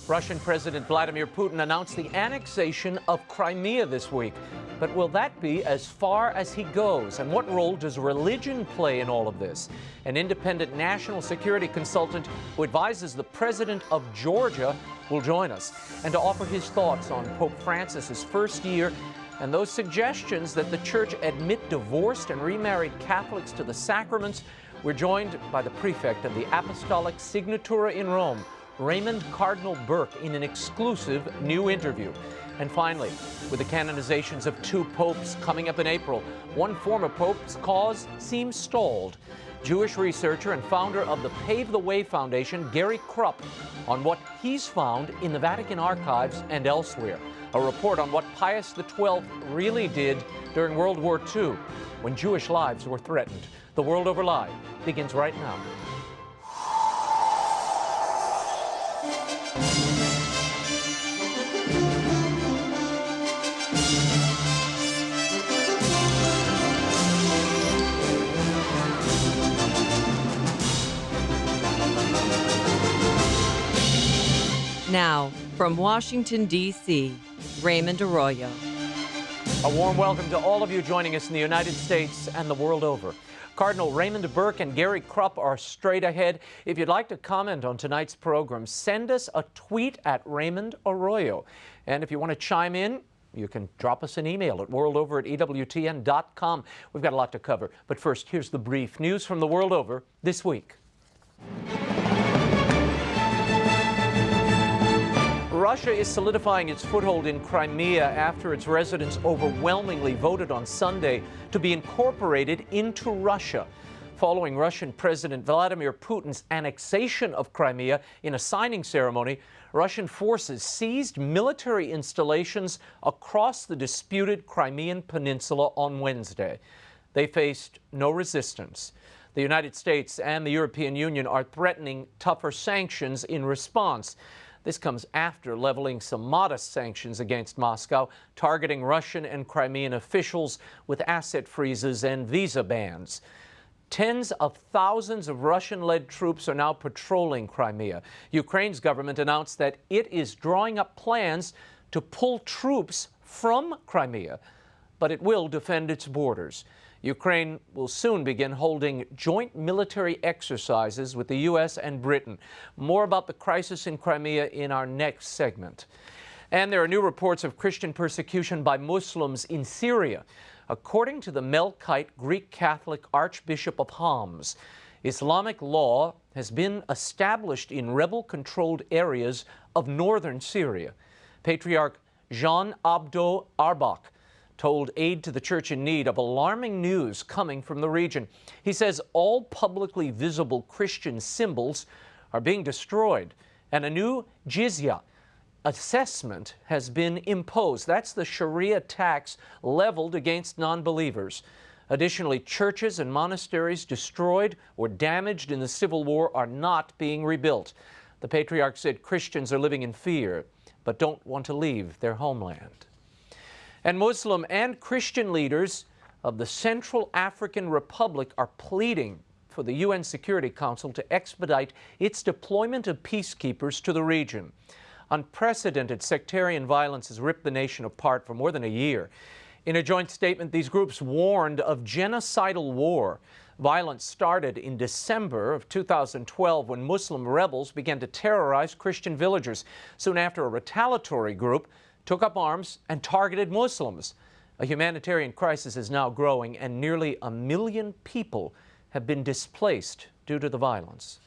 Russian President Vladimir Putin announced the annexation of Crimea this week. But will that be as far as he goes? And what role does religion play in all of this? An independent national security consultant who advises the president of Georgia will join us and to offer his thoughts on Pope Francis's first year and those suggestions that the church admit divorced and remarried Catholics to the sacraments. We're joined by the prefect of the Apostolic Signatura in Rome, Raymond Cardinal Burke, in an exclusive new interview. And finally, with the canonizations of two popes coming up in April, one former pope's cause seems stalled. Jewish researcher and founder of the Pave The Way Foundation, KRUPP, on what he's found in the Vatican archives and elsewhere. A report on what Pius XII really did during World War II, when Jewish lives were threatened. The World Over Live begins right now. Now, from Washington, D.C., Raymond Arroyo. A warm welcome to all of you joining us in the United States and the world over. Cardinal Raymond Burke and KRUPP are straight ahead. If you'd like to comment on tonight's program, send us a tweet at Raymond Arroyo. And if you want to chime in, you can drop us an email at worldover@EWTN.com. We've got a lot to cover. But first, here's the brief news from the world over this week. Russia is solidifying its foothold in Crimea after its residents overwhelmingly voted on Sunday to be incorporated into Russia. Following Russian President Vladimir Putin's annexation of Crimea in a signing ceremony, Russian forces seized military installations across the disputed Crimean Peninsula on Wednesday. They faced no resistance. The United States and the European Union are threatening tougher sanctions in response. This comes after leveling some modest sanctions against Moscow, targeting Russian and Crimean officials with asset freezes and visa bans. Tens of thousands of Russian-led troops are now patrolling Crimea. Ukraine's government announced that it is drawing up plans to pull troops from Crimea, but it will defend its borders. Ukraine will soon begin holding joint military exercises with the U.S. and Britain. More about the crisis in Crimea in our next segment. And there are new reports of Christian persecution by Muslims in Syria. According to the Melkite Greek Catholic Archbishop of Homs, Islamic law has been established in rebel-controlled areas of northern Syria. Patriarch Jean Abdo Arbach told Aid to the Church in Need of alarming news coming from the region. He says all publicly visible Christian symbols are being destroyed, and a new jizya assessment has been imposed. That's the Sharia tax leveled against non-believers. Additionally, churches and monasteries destroyed or damaged in the civil war are not being rebuilt. The Patriarch said Christians are living in fear, but don't want to leave their homeland. And Muslim and Christian leaders of the Central African Republic are pleading for the UN Security Council to expedite its deployment of peacekeepers to the region. Unprecedented sectarian violence has ripped the nation apart for more than a year. In a joint statement, these groups warned of genocidal war. Violence started in December of 2012 when Muslim rebels began to terrorize Christian villagers. Soon after, a retaliatory group took up arms and targeted Muslims. A humanitarian crisis is now growing, and nearly 1 million people have been displaced due to the violence.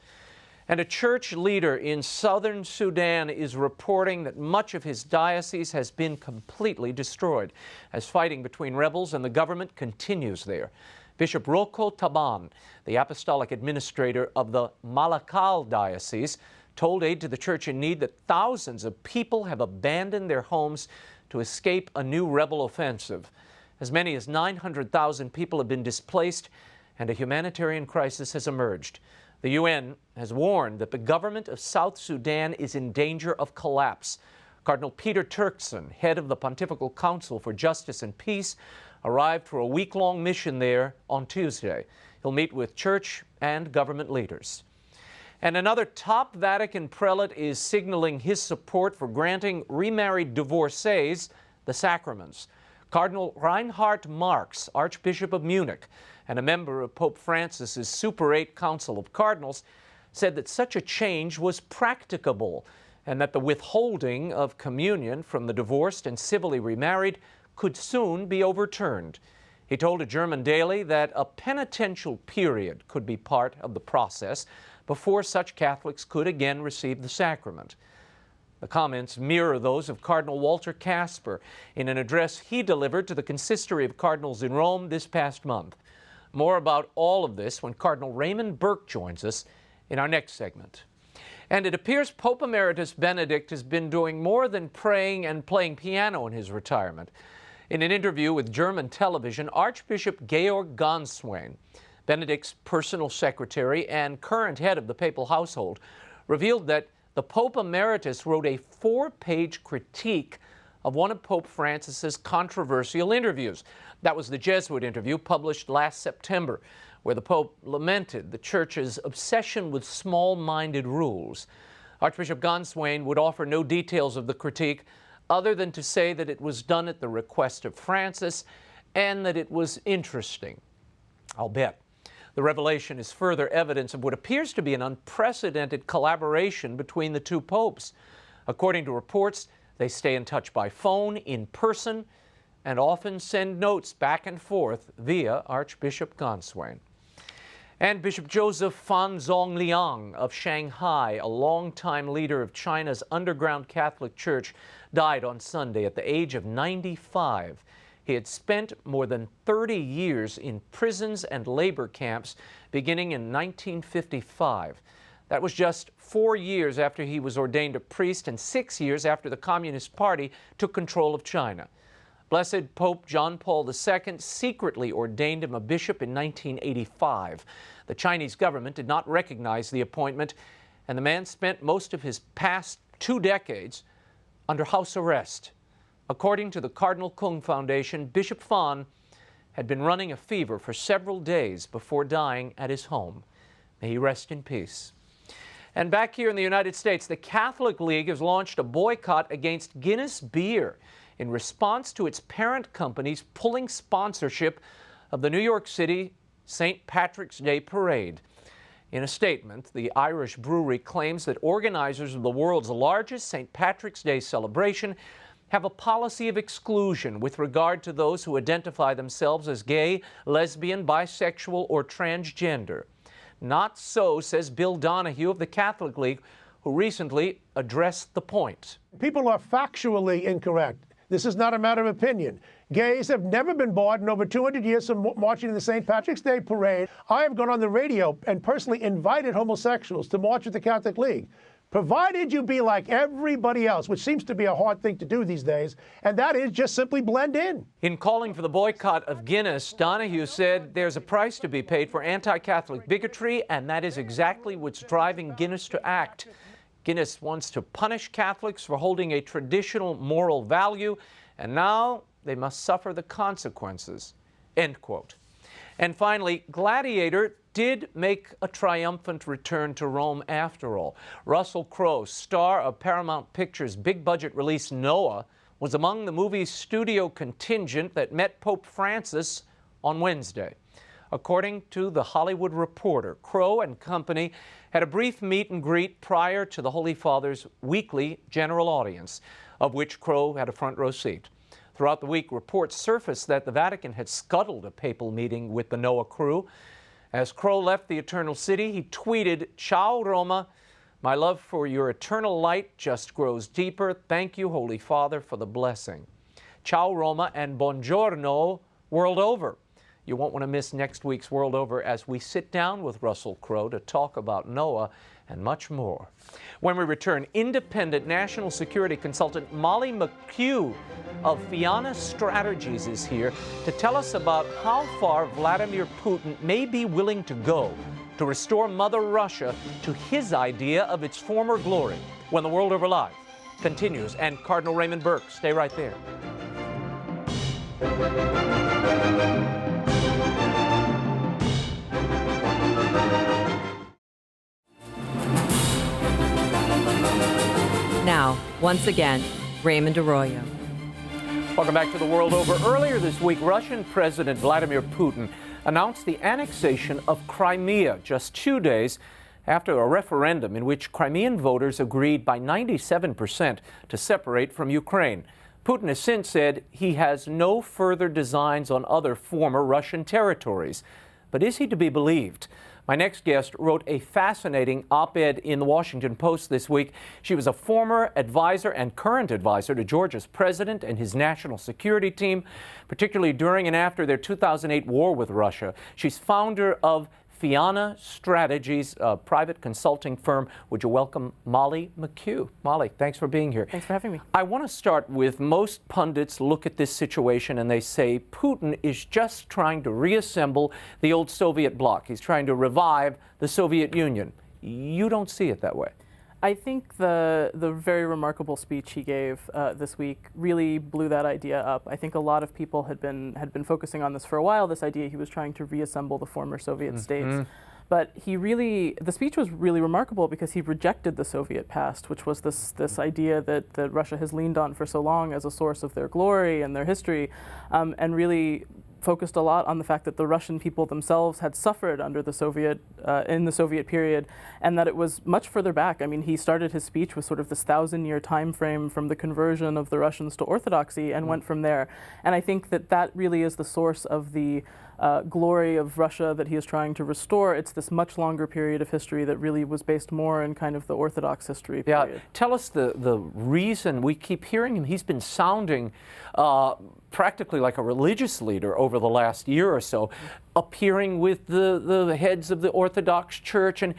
And a church leader in southern Sudan is reporting that much of his diocese has been completely destroyed as fighting between rebels and the government continues there. Bishop Roko Taban, the apostolic administrator of the Malakal diocese, told Aid to the Church in Need that thousands of people have abandoned their homes to escape a new rebel offensive. As many as 900,000 people have been displaced, and a humanitarian crisis has emerged. The UN has warned that the government of South Sudan is in danger of collapse. Cardinal Peter Turkson, head of the Pontifical Council for Justice and Peace, arrived for a week-long mission there on Tuesday. He'll meet with church and government leaders. And another top Vatican prelate is signaling his support for granting remarried divorcees the sacraments. Cardinal Reinhard Marx, Archbishop of Munich and a member of Pope Francis's Super 8 Council of Cardinals, said that such a change was practicable and that the withholding of communion from the divorced and civilly remarried could soon be overturned. He told a German daily that a penitential period could be part of the process before such Catholics could again receive the sacrament. The comments mirror those of Cardinal Walter Casper in an address he delivered to the Consistory of Cardinals in Rome this past month. More about all of this when Cardinal Raymond Burke joins us in our next segment. And it appears Pope Emeritus Benedict has been doing more than praying and playing piano in his retirement. In an interview with German television, Archbishop Georg Gonswein, Benedict's personal secretary and current head of the papal household, revealed that the Pope Emeritus wrote a 4-page critique of one of Pope Francis's controversial interviews. That was the Jesuit interview published last September, where the Pope lamented the Church's obsession with small-minded rules. Archbishop Gonswein would offer no details of the critique other than to say that it was done at the request of Francis and that it was interesting. I'll bet. The revelation is further evidence of what appears to be an unprecedented collaboration between the two popes. According to reports, they stay in touch by phone, in person, and often send notes back and forth via Archbishop Gonswein. And Bishop Joseph Fan Zongliang of Shanghai, a longtime leader of China's underground Catholic Church, died on Sunday at the age of 95. He had spent more than 30 years in prisons and labor camps beginning in 1955. That was just 4 years after he was ordained a priest and 6 years after the Communist Party took control of China. Blessed Pope John Paul II secretly ordained him a bishop in 1985. The Chinese government did not recognize the appointment, and the man spent most of his past 2 decades under house arrest. According to the Cardinal Kung Foundation, Bishop Fan had been running a fever for several days before dying at his home. May he rest in peace. And back here in the United States, the Catholic League has launched a boycott against Guinness Beer in response to its parent company's pulling sponsorship of the New York City St. Patrick's Day Parade. In a statement, the Irish brewery claims that organizers of the world's largest St. Patrick's Day celebration have a policy of exclusion with regard to those who identify themselves as gay, lesbian, bisexual, or transgender. Not so, says Bill Donahue of the Catholic League, who recently addressed the point. People are factually incorrect. This is not a matter of opinion. Gays have never been barred in over 200 years from marching in the St. Patrick's Day Parade. I have gone on the radio and personally invited homosexuals to march with the Catholic League, provided you be like everybody else, which seems to be a hard thing to do these days, and that is just simply blend in. In calling for the boycott of Guinness, Donahue said there's a price to be paid for anti-Catholic bigotry, and that is exactly what's driving Guinness to act. Guinness wants to punish Catholics for holding a traditional moral value, and now they must suffer the consequences. End quote. And finally, Gladiator did make a triumphant return to Rome after all. Russell Crowe, star of Paramount Pictures' big-budget release Noah, was among the movie's studio contingent that met Pope Francis on Wednesday. According to The Hollywood Reporter, Crowe and company had a brief meet and greet prior to the Holy Father's weekly general audience, of which Crowe had a front row seat. Throughout the week, reports surfaced that the Vatican had scuttled a papal meeting with the Noah crew. As Crowe left the Eternal City, he tweeted, "Ciao Roma, my love for your eternal light just grows deeper. Thank you, Holy Father, for the blessing. Ciao Roma and buongiorno world over." You won't want to miss next week's World Over as we sit down with Russell Crowe to talk about Noah and much more. When we return, independent national security consultant Molly McKEW of Fianna Strategies is here to tell us about how far Vladimir Putin may be willing to go to restore Mother Russia to his idea of its former glory. When the World Over Live continues, and Cardinal Raymond Burke, stay right there. Now, once again, Raymond Arroyo. Welcome back to The World Over. Earlier this week, Russian President Vladimir Putin announced the annexation of Crimea just 2 days after a referendum in which Crimean voters agreed by 97% to separate from Ukraine. Putin has since said he has no further designs on other former Russian territories. But is he to be believed? My next guest wrote a fascinating op-ed in the Washington Post this week. She was a former advisor and current advisor to Georgia's president and his national security team, particularly during and after their 2008 war with Russia. She's founder of Fianna Strategies, a private consulting firm. Would you welcome Molly McKEW? Molly, thanks for being here. Thanks for having me. I want to start with, most pundits look at this situation and they say Putin is just trying to reassemble the old Soviet bloc. He's trying to revive the Soviet Union. You don't see it that way. I think the very remarkable speech he gave this week really blew that idea up. I think a lot of people had been focusing on this for a while, this idea he was trying to reassemble the former Soviet states. But the speech was really remarkable because he rejected the Soviet past, which was this idea that Russia has leaned on for so long as a source of their glory and their history, and really focused a lot on the fact that the Russian people themselves had suffered under the in the Soviet period, and that it was much further back. I mean, he started his speech with sort of this 1,000-year time frame from the conversion of the Russians to Orthodoxy and went from there. And I think that really is the source of the glory of Russia that he is trying to restore. It's this much longer period of history that really was based more in kind of the Orthodox history period. Yeah, tell us the reason. We keep hearing him. He's been sounding practically like a religious leader over the last year or so, appearing with the heads of the Orthodox Church and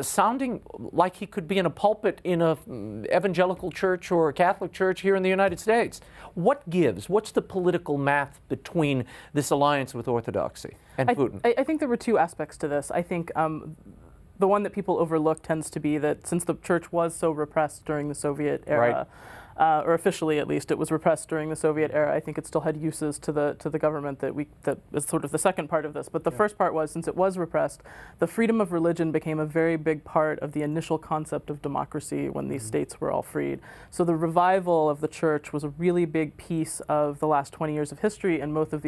sounding like he could be in a pulpit in an evangelical church or a Catholic church here in the United States. What gives? What's the political math between this alliance with Orthodoxy and Putin? I think there were two aspects to this. I think the one that people overlook tends to be that since the church was so repressed during the Soviet era, or officially at least, it was repressed during the Soviet era. I think it still had uses to the government that is sort of the second part of this. But the first part was, since it was repressed, the freedom of religion became a very big part of the initial concept of democracy when these states were all freed. So the revival of the church was a really big piece of the last 20 years of history in most of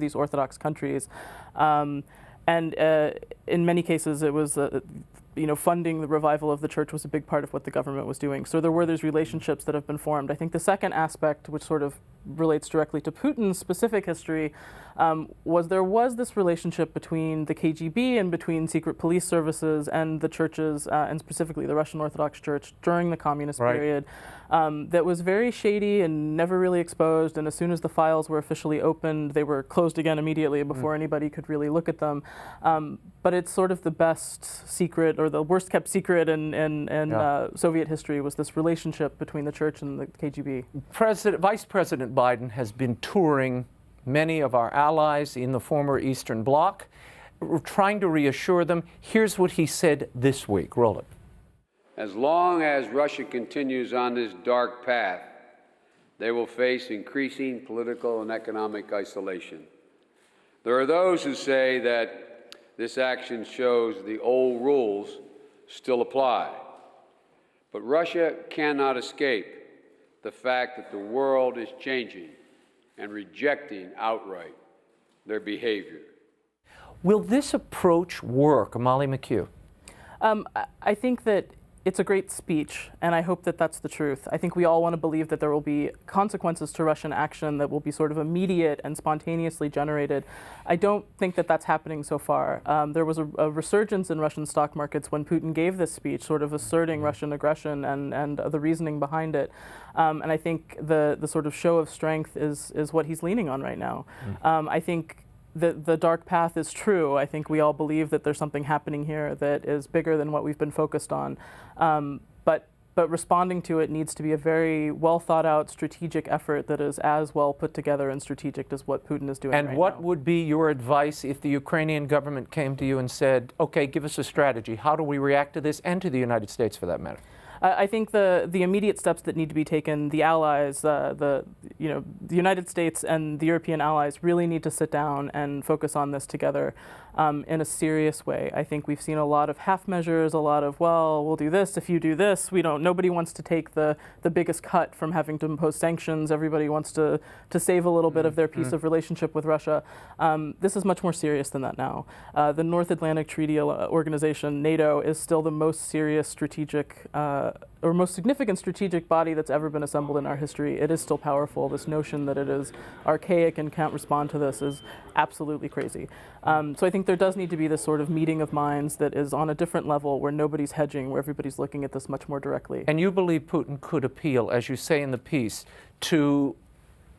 these Orthodox countries. And in many cases, it was funding the revival of the church was a big part of what the government was doing. So there were these relationships that have been formed. I think the second aspect, which sort of relates directly to Putin's specific history, was there was this relationship between the KGB and between secret police services and the churches, and specifically the Russian Orthodox Church during the communist period, that was very shady and never really exposed. And as soon as the files were officially opened, they were closed again immediately before anybody could really look at them. But it's sort of the best secret, or the worst kept secret in Soviet history, was this relationship between the church and the KGB. Vice President Biden has been touring many of our allies in the former Eastern Bloc, trying to reassure them. Here's what he said this week. Roll it. As long as Russia continues on this dark path, they will face increasing political and economic isolation. There are those who say that this action shows the old rules still apply. But Russia cannot escape the fact that the world is changing and rejecting outright their behavior. Will this approach work, Molly McKEW? I think that it's a great speech, and I hope that that's the truth. I think we all want to believe that there will be consequences to Russian action that will be sort of immediate and spontaneously generated. I don't think that that's happening so far. There was a resurgence in Russian stock markets when Putin gave this speech, sort of asserting Russian aggression and the reasoning behind it. And I think the sort of show of strength is what he's leaning on right now. I think the dark path is true. I think we all believe that there's something happening here that is bigger than what we've been focused on. But responding to it needs to be a very well thought out strategic effort that is as well put together and strategic as what Putin is doing right now. And what would be your advice if the Ukrainian government came to you and said, okay, give us a strategy. How do we react to this, and to the United States for that matter? I think the immediate steps that need to be taken, the allies, the United States and the European allies really need to sit down and focus on this together. in a serious way. I think we've seen a lot of half measures, a lot of, well, we'll do this if you do this. Nobody wants to take the biggest cut from having to impose sanctions. Everybody wants to save a little bit of their piece of relationship with Russia. This is much more serious than that now. The North Atlantic Treaty Organization, NATO, is still the most serious strategic or most significant strategic body that's ever been assembled in our history. It is still powerful. This notion that it is archaic and can't respond to this is absolutely crazy. So I think there does need to be this sort of meeting of minds that is on a different level, where nobody's hedging, where everybody's looking at this much more directly. And you believe Putin could appeal, as you say in the piece, to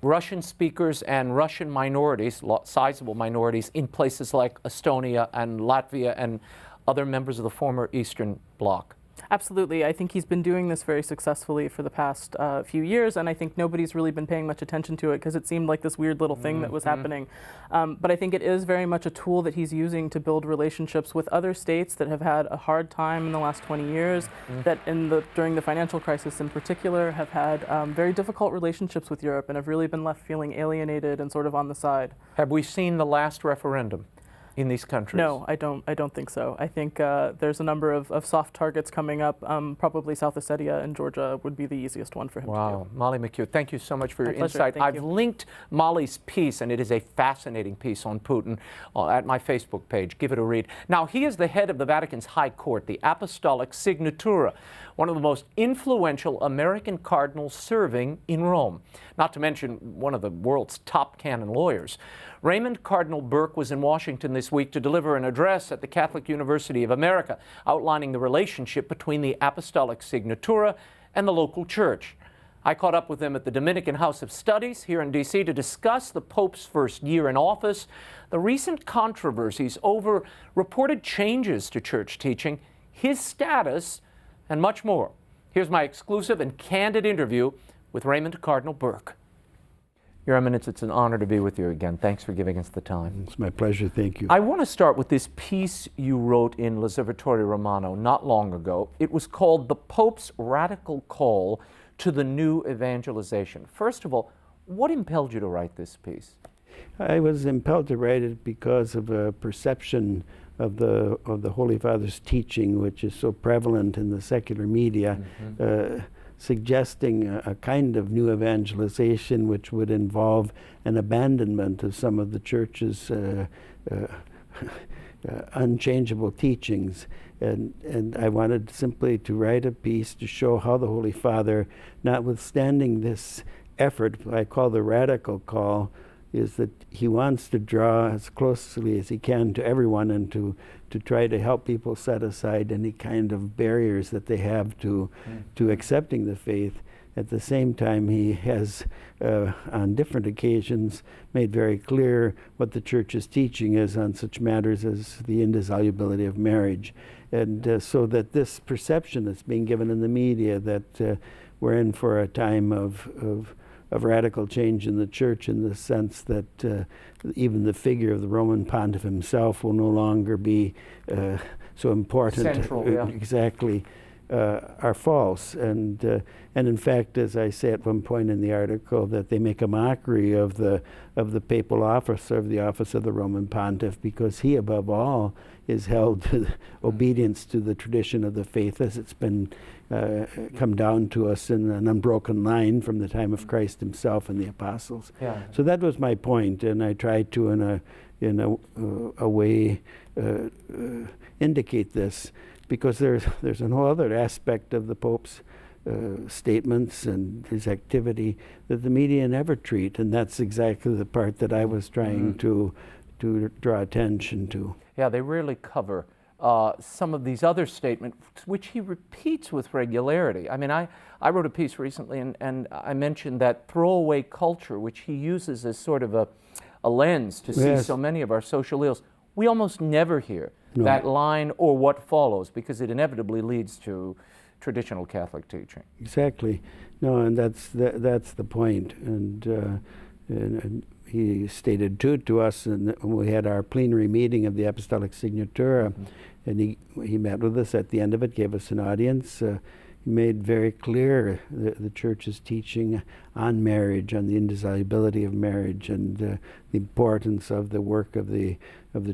Russian speakers and Russian minorities, sizable minorities, in places like Estonia and Latvia and other members of the former Eastern Bloc? Absolutely. I think he's been doing this very successfully for the past few years, and I think nobody's really been paying much attention to it because it seemed like this weird little thing that was happening. But I think it is very much a tool that he's using to build relationships with other states that have had a hard time in the last 20 years, that during the financial crisis in particular have had very difficult relationships with Europe and have really been left feeling alienated and sort of on the side. Have we seen the last referendum in these countries? No, I don't think so. I think there's a number of soft targets coming up. Probably South Ossetia and Georgia would be the easiest one for him to do. Molly McKew, thank you so much for your pleasure. insight. Thank I've you. linked Molly's piece, and it is a fascinating piece on Putin, at my Facebook page. Give it a read. Now, he is the head of the Vatican's High Court, the Apostolic Signatura, one of the most influential American cardinals serving in Rome, not to mention one of the world's top canon lawyers. Raymond Cardinal Burke was in Washington this week to deliver an address at the Catholic University of America, outlining the relationship between the Apostolic Signatura and the local church. I caught up with him at the Dominican House of Studies here in D.C. to discuss the Pope's first year in office, the recent controversies over reported changes to church teaching, his status, and much more. Here's my exclusive and candid interview with Raymond Cardinal Burke. Your Eminence, it's an honor to be with you again. Thanks for giving us the time. It's my pleasure, thank you. I want to start with this piece you wrote in L'Osservatore Romano not long ago. It was called The Pope's Radical Call to the New Evangelization. First of all, what impelled you to write this piece? I was impelled to write it because of a perception of the Holy Father's teaching, which is so prevalent in the secular media, suggesting a kind of new evangelization which would involve an abandonment of some of the Church's unchangeable teachings. And I wanted simply to write a piece to show how the Holy Father, notwithstanding this effort I call the radical call, is that he wants to draw as closely as he can to everyone and to try to help people set aside any kind of barriers that they have to accepting the faith. At the same time, he has, on different occasions, made very clear what the Church's teaching is on such matters as the indissolubility of marriage. And so that this perception that's being given in the media that we're in for a time of radical change in the Church, in the sense that even the figure of the Roman Pontiff himself will no longer be so important. Central, yeah. Exactly, are false. And in fact, as I say at one point in the article, that they make a mockery of the papal office, of the office of the Roman Pontiff, because he, above all, is held to obedience to the tradition of the faith as it's been come down to us in an unbroken line from the time of Christ himself and the apostles. Yeah. So that was my point, and I tried to, in a way, indicate this, because there's a whole other aspect of the Pope's statements and his activity that the media never treat, and that's exactly the part that I was trying to draw attention to. Yeah, they rarely cover some of these other statements, which he repeats with regularity. I mean, I wrote a piece recently, and I mentioned that throwaway culture, which he uses as sort of a lens to see so many of our social ills. We almost never hear that line or what follows, because it inevitably leads to traditional Catholic teaching. Exactly. No, and that's the point. And he stated too to us, and when we had our plenary meeting of the Apostolic Signatura, and he met with us at the end of it, gave us an audience, made very clear the Church's teaching on marriage, on the indissolubility of marriage, and the importance of the work of the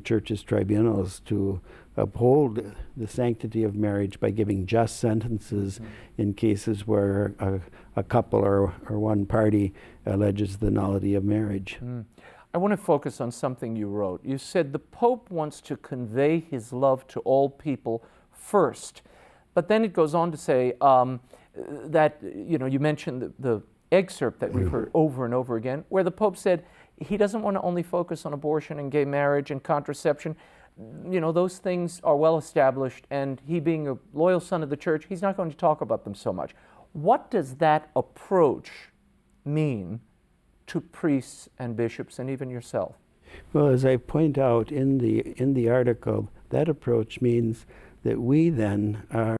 Church's tribunals to uphold the sanctity of marriage by giving just sentences in cases where a couple or one party alleges the nullity of marriage. I want to focus on something you wrote. You said the Pope wants to convey his love to all people first. But then it goes on to say that, you mentioned the excerpt that we've heard over and over again, where the Pope said he doesn't want to only focus on abortion and gay marriage and contraception. Those things are well established, and he being a loyal son of the Church, he's not going to talk about them so much. What does that approach mean to priests and bishops and even yourself? Well, as I point out in the article, that approach means that we then are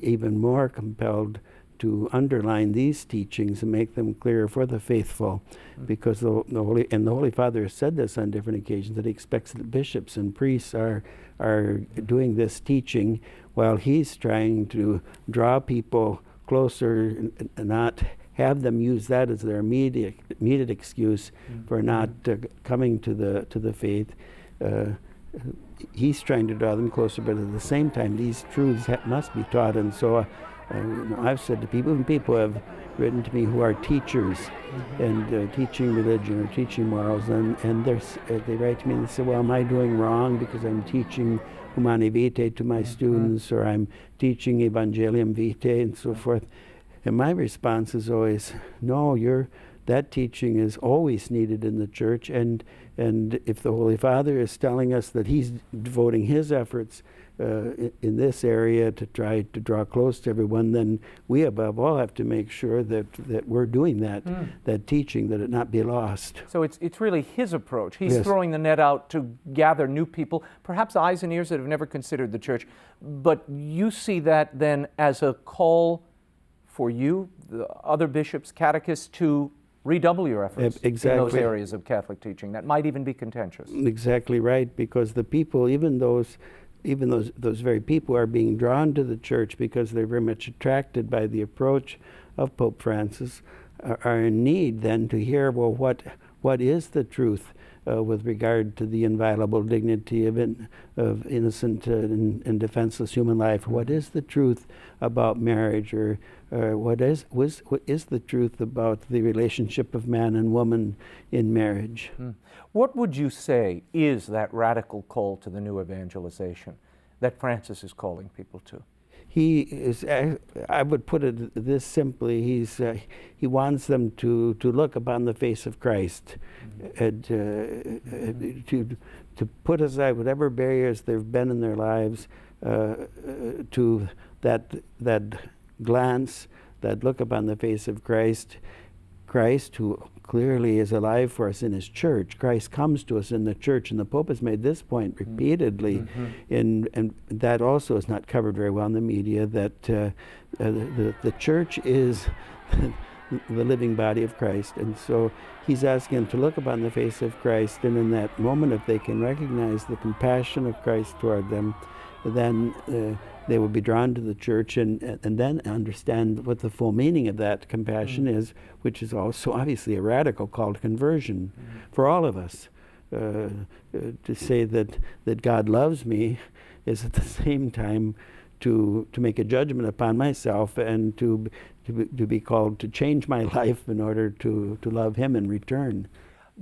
even more compelled to underline these teachings and make them clear for the faithful, because the Holy Father has said this on different occasions, that he expects that bishops and priests are doing this teaching while he's trying to draw people closer and not have them use that as their immediate excuse for not coming to the faith. He's trying to draw them closer, but at the same time, these truths must be taught. And so I've said to people, and people have written to me who are teachers and teaching religion or teaching morals, and they write to me and they say, well, am I doing wrong because I'm teaching Humanae Vitae to my students, or I'm teaching Evangelium Vitae and so forth? And my response is always, no, that teaching is always needed in the Church, and if the Holy Father is telling us that he's devoting his efforts in this area to try to draw close to everyone, then we above all have to make sure that we're doing that teaching, that it not be lost. So it's really his approach. He's throwing the net out to gather new people, perhaps eyes and ears that have never considered the Church. But you see that then as a call for you, the other bishops, catechists, to redouble your efforts in those areas of Catholic teaching that might even be contentious. Exactly right, because the people, even those very people, are being drawn to the Church because they're very much attracted by the approach of Pope Francis, are in need then to hear, well, what is the truth with regard to the inviolable dignity of innocent and defenseless human life? What is the truth about marriage, or what is the truth about the relationship of man and woman in marriage? What would you say is that radical call to the new evangelization that Francis is calling people to? He is, I would put it this simply, he wants them to look upon the face of Christ, and to put aside whatever barriers there have been in their lives, to that glance, that look upon the face of Christ, who clearly is alive for us in his Church. Christ comes to us in the Church, and the Pope has made this point repeatedly, and that also is not covered very well in the media, that the Church is the living body of Christ. And so he's asking them to look upon the face of Christ, and in that moment, if they can recognize the compassion of Christ toward them, then they will be drawn to the Church, and then understand what the full meaning of that compassion is, which is also obviously a radical call to conversion for all of us. To say that God loves me is at the same time to make a judgment upon myself, and to be called to change my life in order to love him in return.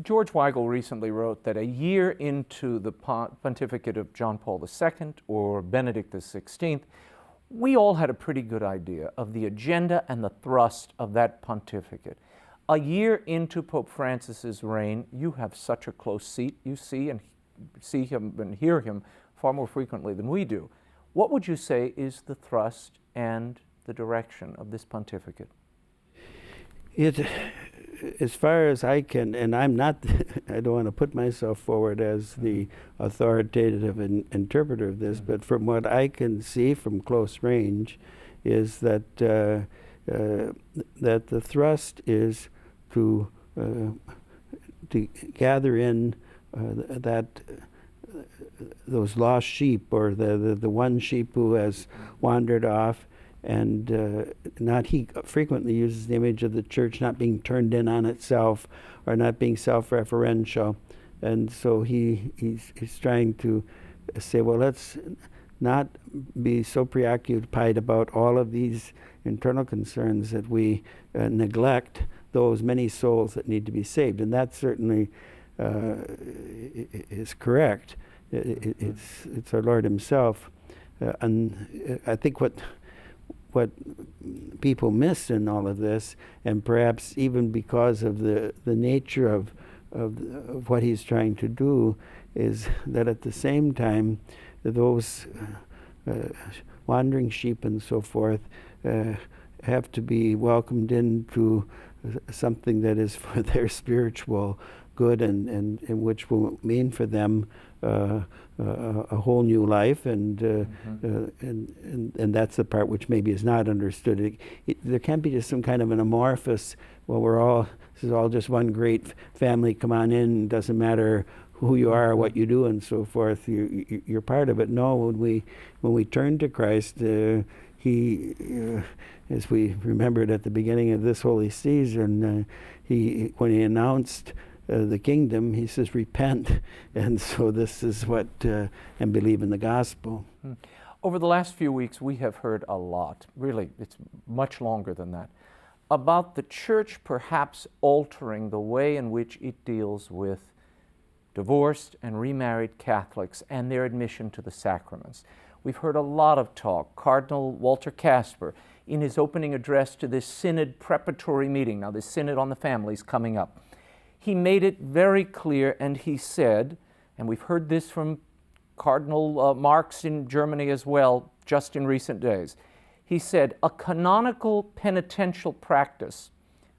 George Weigel recently wrote that a year into the pontificate of John Paul II or Benedict XVI, we all had a pretty good idea of the agenda and the thrust of that pontificate. A year into Pope Francis's reign, you have such a close seat. You see him and hear him far more frequently than we do. What would you say is the thrust and the direction of this pontificate? As far as I can, and I don't want to put myself forward as the authoritative interpreter of this, but from what I can see from close range, is that that the thrust is to gather in those lost sheep, or the one sheep who has wandered off, and he frequently uses the image of the church not being turned in on itself or not being self-referential. And so he's trying to say, well, let's not be so preoccupied about all of these internal concerns that we neglect those many souls that need to be saved. And that certainly is correct. It's our Lord himself. And I think what people miss in all of this, and perhaps even because of the nature of what he's trying to do, is that at the same time, those wandering sheep and so forth have to be welcomed into something that is for their spiritual good, and which will mean for them a whole new life, and that's the part which maybe is not understood. There can't be just some kind of an amorphous, well, this is all just one great family, come on in, it doesn't matter who you are, what you do, and so forth, you're part of it. No, when we turn to Christ, he, as we remembered at the beginning of this holy season, when he announced the kingdom, he says, repent. And so this is what, and believe in the gospel. Over the last few weeks, we have heard a lot, really, it's much longer than that, about the church perhaps altering the way in which it deals with divorced and remarried Catholics and their admission to the sacraments. We've heard a lot of talk. Cardinal Walter Casper, in his opening address to this synod preparatory meeting, now this synod on the family is coming up, he made it very clear, and he said, and we've heard this from Cardinal Marx in Germany as well, just in recent days, he said, a canonical penitential practice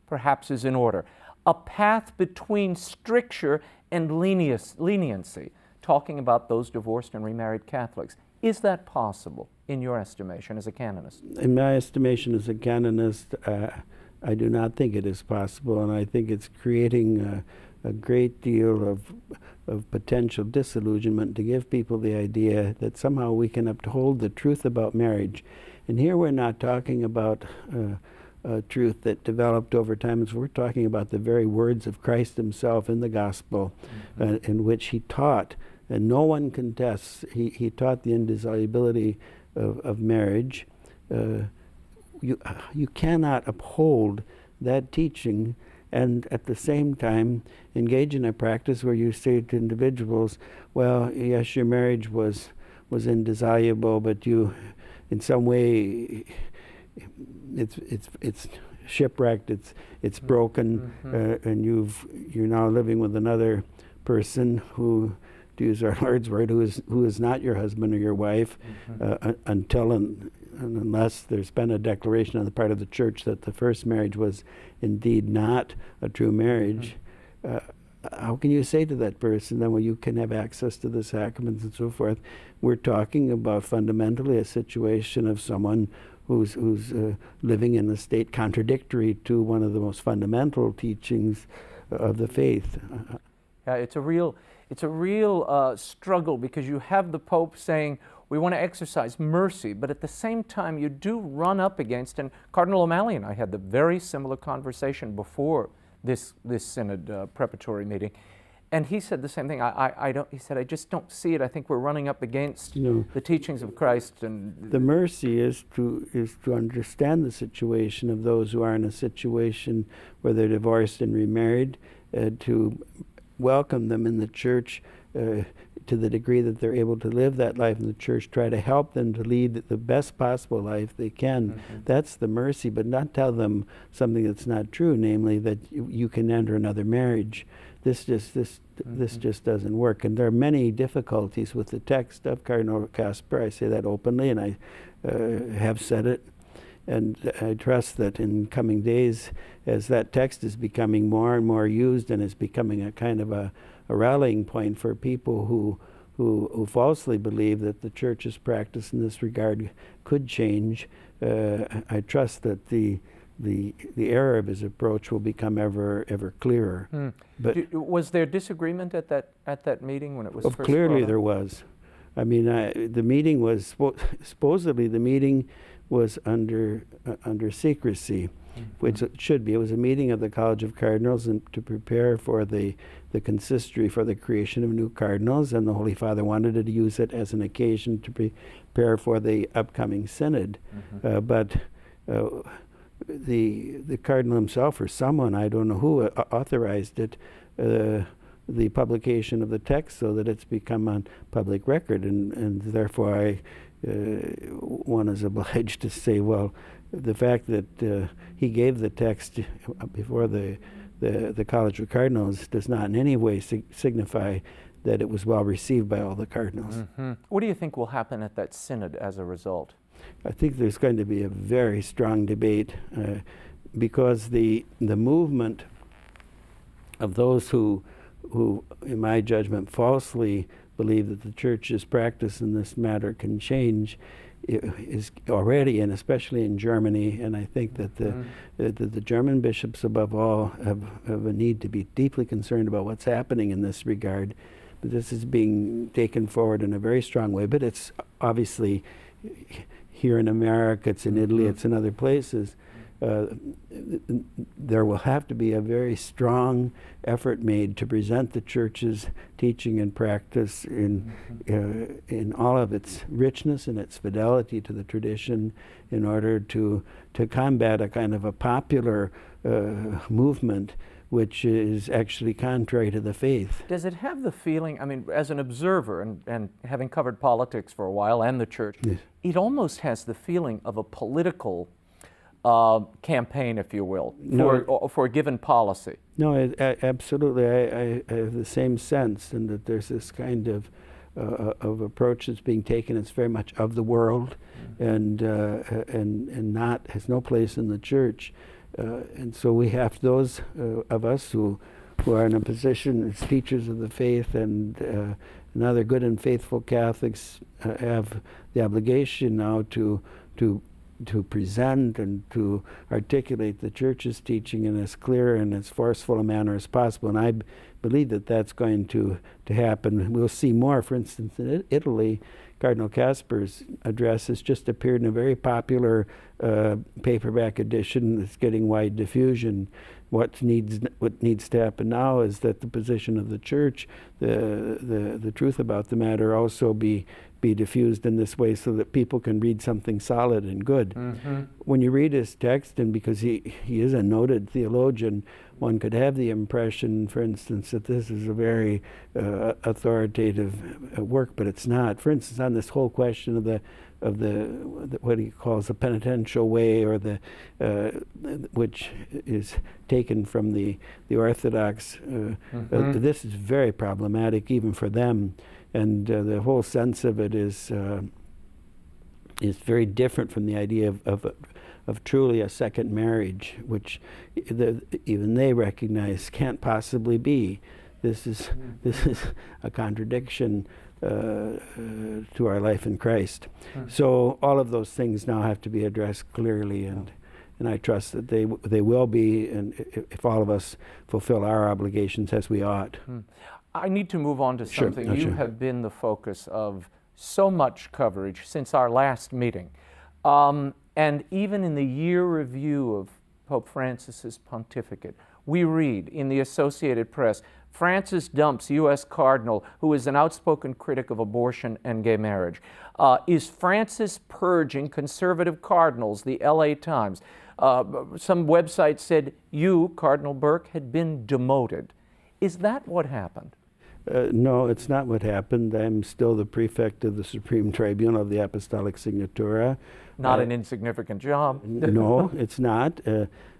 perhaps is in order, a path between stricture and leniency, talking about those divorced and remarried Catholics. Is that possible, in your estimation, as a canonist? In my estimation as a canonist, I do not think it is possible, and I think it's creating a great deal of potential disillusionment to give people the idea that somehow we can uphold the truth about marriage. And here we're not talking about truth that developed over time, as we're talking about the very words of Christ himself in the gospel, in which he taught, and no one contests, he taught the indissolubility of marriage. You cannot uphold that teaching and at the same time engage in a practice where you say to individuals, well, yes, your marriage was indissoluble, but you, in some way, it's shipwrecked, it's broken, and you're now living with another person who, to use our Lord's word, who is not your husband or your wife, until and unless there's been a declaration on the part of the church that the first marriage was indeed not a true marriage. How can you say to that person then, well, you can have access to the sacraments and so forth? We're talking about fundamentally a situation of someone who's living in a state contradictory to one of the most fundamental teachings of the faith. Yeah, it's a real struggle, because you have the Pope saying we want to exercise mercy, but at the same time you do run up against, and Cardinal O'Malley and I had the very similar conversation before this synod preparatory meeting, and he said the same thing. He said, I just don't see it. I think we're running up against the teachings of Christ. And the mercy is to understand the situation of those who are in a situation where they're divorced and remarried, to welcome them in the church to the degree that they're able to live that life in the church, try to help them to lead the best possible life they can. That's the mercy, but not tell them something that's not true, namely that you can enter another marriage. This just doesn't work. And there are many difficulties with the text of Cardinal Casper. I say that openly, and I have said it. And I trust that in coming days, as that text is becoming more and more used and is becoming a kind of a rallying point for people who falsely believe that the church's practice in this regard could change, I trust that the error of his approach will become ever clearer. But was there disagreement at that meeting when it was first clearly brought up? There was. I mean, the meeting was supposedly the meeting was under secrecy, which it should be. It was a meeting of the College of Cardinals and to prepare for the consistory for the creation of new cardinals, and the Holy Father wanted to use it as an occasion to prepare for the upcoming synod. But the cardinal himself, or someone, I don't know who, authorized it, the publication of the text, so that it's become on public record, and therefore one is obliged to say, well, the fact that he gave the text before the College of Cardinals does not in any way signify that it was well received by all the cardinals. What do you think will happen at that synod as a result? I think there's going to be a very strong debate because the movement of those who, in my judgment, falsely believe that the Church's practice in this matter can change is already, and especially in Germany, and I think that the German bishops above all have a need to be deeply concerned about what's happening in this regard. But this is being taken forward in a very strong way, but it's obviously here in America, it's in Italy, it's in other places. There will have to be a very strong effort made to present the Church's teaching and practice in all of its richness and its fidelity to the tradition, in order to combat a kind of a popular movement which is actually contrary to the faith. Does it have the feeling, I mean, as an observer and having covered politics for a while and the Church, yes, it almost has the feeling of a political campaign, if you will, for a given policy? No, absolutely. I have the same sense, and that there's this kind of approach that's being taken. It's very much of the world, and not has no place in the Church. And so we have those of us who are in a position as teachers of the faith and other good and faithful Catholics have the obligation now to present and to articulate the Church's teaching in as clear and as forceful a manner as possible. And I believe that that's going to happen. We'll see more. For instance, in Italy, Cardinal Casper's address has just appeared in a very popular paperback edition that's getting wide diffusion. What needs to happen now is that the position of the Church, the truth about the matter, also be diffused in this way, so that people can read something solid and good. When you read his text, and because he is a noted theologian, one could have the impression, for instance, that this is a very authoritative work, but it's not. For instance, on this whole question of the what he calls the penitential way, or which is taken from the Orthodox, this is very problematic even for them. And the whole sense of it is very different from the idea of truly a second marriage, which even they recognize can't possibly be. This is a contradiction to our life in Christ. So all of those things now have to be addressed clearly, and I trust that they will be, and if all of us fulfill our obligations as we ought. I need to move on to something. Sure. You have been the focus of so much coverage since our last meeting. And even in the year review of Pope Francis's pontificate, we read in the Associated Press, Francis dumps U.S. Cardinal who is an outspoken critic of abortion and gay marriage. Is Francis purging conservative cardinals? The LA Times. Some website said you, Cardinal Burke, had been demoted. Is that what happened? No, it's not what happened. I'm still the prefect of the Supreme Tribunal of the Apostolic Signatura. Not an insignificant job. No, it's not.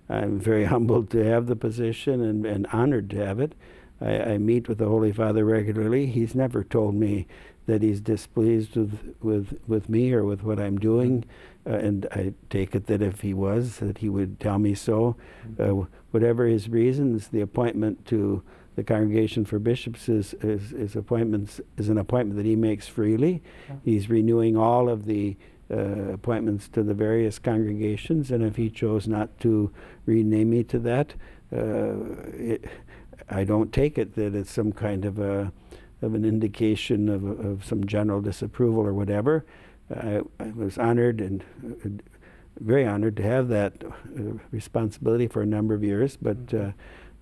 I'm very humbled to have the position and honored to have it. I meet with the Holy Father regularly. He's never told me that he's displeased with me or with what I'm doing, and I take it that if he was, that he would tell me so. Whatever his reasons, the appointment to the Congregation for Bishops is an appointment that he makes freely. He's renewing all of the appointments to the various congregations, and if he chose not to rename me to that, I don't take it that it's some kind of an indication of some general disapproval or whatever. I was honored and very honored to have that responsibility for a number of years, but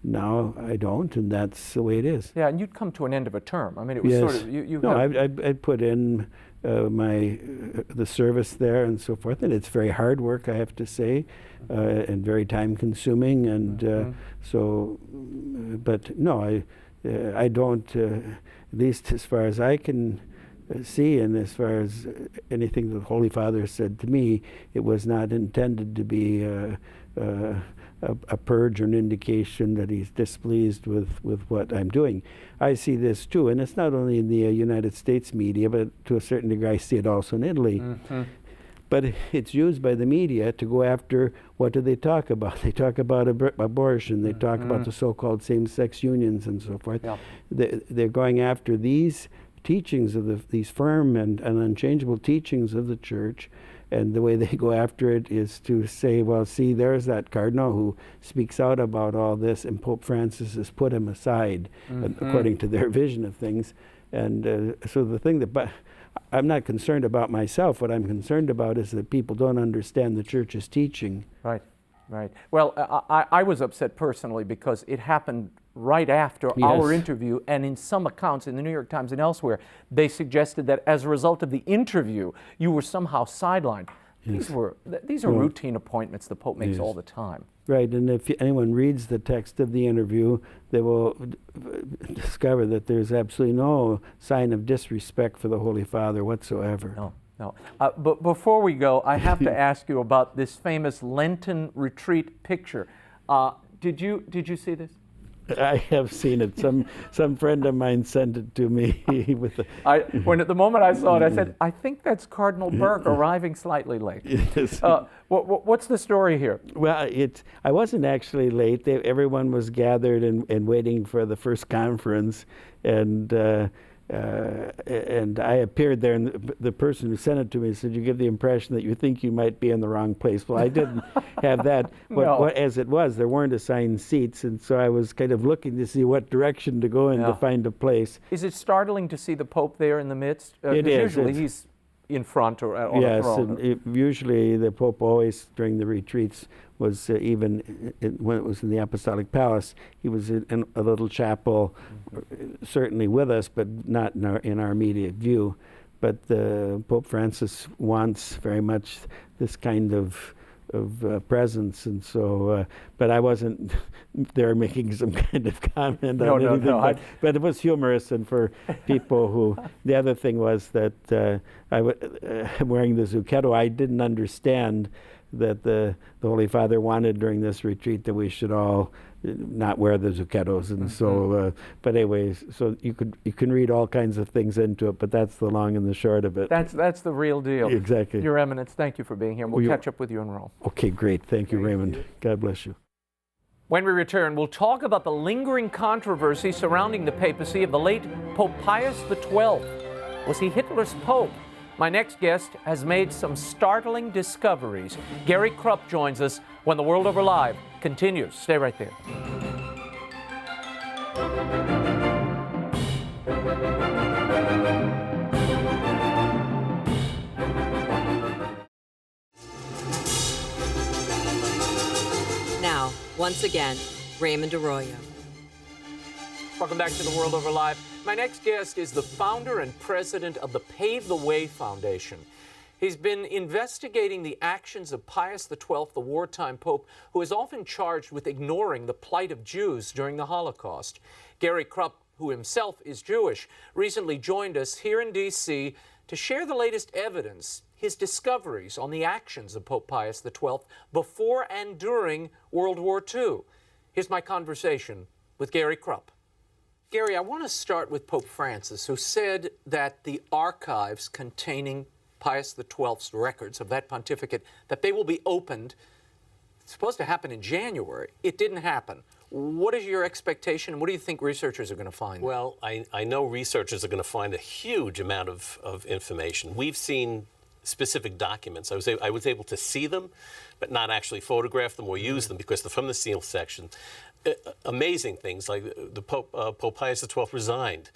now I don't, and that's the way it is. Yeah, and you'd come to an end of a term. I mean, it was Yes. sort of you. No, I put in the service there and so forth, and it's very hard work, I have to say, and very time consuming, and so. But no, I don't. At least as far as I can see, and as far as anything the Holy Father said to me, it was not intended to be a purge or an indication that he's displeased with what I'm doing. I see this too, and it's not only in the United States media, but to a certain degree I see it also in Italy. But it's used by the media to go after, what do they talk about? They talk about abortion, they talk about the so-called same-sex unions and so forth. Yeah. They're going after these teachings of these firm and unchangeable teachings of the Church, and the way they go after it is to say, well, see, there's that cardinal who speaks out about all this, and Pope Francis has put him aside, according to their vision of things. And so the thing that, but I'm not concerned about myself. What I'm concerned about is that people don't understand the Church's teaching. Right, right. Well, I was upset personally because it happened right after our interview, and in some accounts in the New York Times and elsewhere, they suggested that as a result of the interview, you were somehow sidelined. These are routine appointments the Pope makes all the time. Right, and if anyone reads the text of the interview, they will discover that there's absolutely no sign of disrespect for the Holy Father whatsoever. No, no. But before we go, I have to ask you about this famous Lenten retreat picture. Did you see this? I have seen it. Some friend of mine sent it to me. With when at the moment I saw it, I said, I think that's Cardinal Burke arriving slightly late. Yes. What's the story here? Well, I wasn't actually late. Everyone was gathered and waiting for the first conference, and I appeared there, and the person who sent it to me said, you give the impression that you think you might be in the wrong place. Well, I didn't have that. No. As it was, there weren't assigned seats, and so I was kind of looking to see what direction to go in to find a place. Is it startling to see the Pope there in the midst? It is. Usually he's in front or on the throne. Yes, and usually the Pope always, during the retreats, was when it was in the Apostolic Palace, he was in a little chapel, certainly with us, but not in our immediate view. But Pope Francis wants very much this kind of presence, and so, but I wasn't there making some kind of comment on anything, but it was humorous, and for people who, the other thing was that wearing the zucchetto, I didn't understand that the Holy Father wanted during this retreat that we should all not wear the zucchettos, and so. But anyways, so you can read all kinds of things into it, but that's the long and the short of it. That's the real deal. Exactly. Your Eminence, thank you for being here. We'll catch up with you in Rome. Okay, great. Thank you, Raymond. God bless you. When we return, we'll talk about the lingering controversy surrounding the papacy of the late Pope Pius XII. Was he Hitler's Pope? My next guest has made some startling discoveries. Gary KRUPP joins us when The World Over Live continues. Stay right there. Now, once again, Raymond Arroyo. Welcome back to The World Over Live. My next guest is the founder and president of the Pave The Way Foundation. He's been investigating the actions of Pius XII, the wartime pope, who is often charged with ignoring the plight of Jews during the Holocaust. Gary KRUPP, who himself is Jewish, recently joined us here in D.C. to share the latest evidence, his discoveries on the actions of Pope Pius XII before and during World War II. Here's my conversation with Gary KRUPP. Gary, I want to start with Pope Francis, who said that the archives containing Pius XII's records of that pontificate, that they will be opened. It's supposed to happen in January. It didn't happen. What is your expectation, and what do you think researchers are going to find? Well, I know researchers are going to find a huge amount of information. We've seen specific documents. I was able to see them, but not actually photograph them or use them because they're from the seal section. Amazing things like the Pope Pius XII resigned.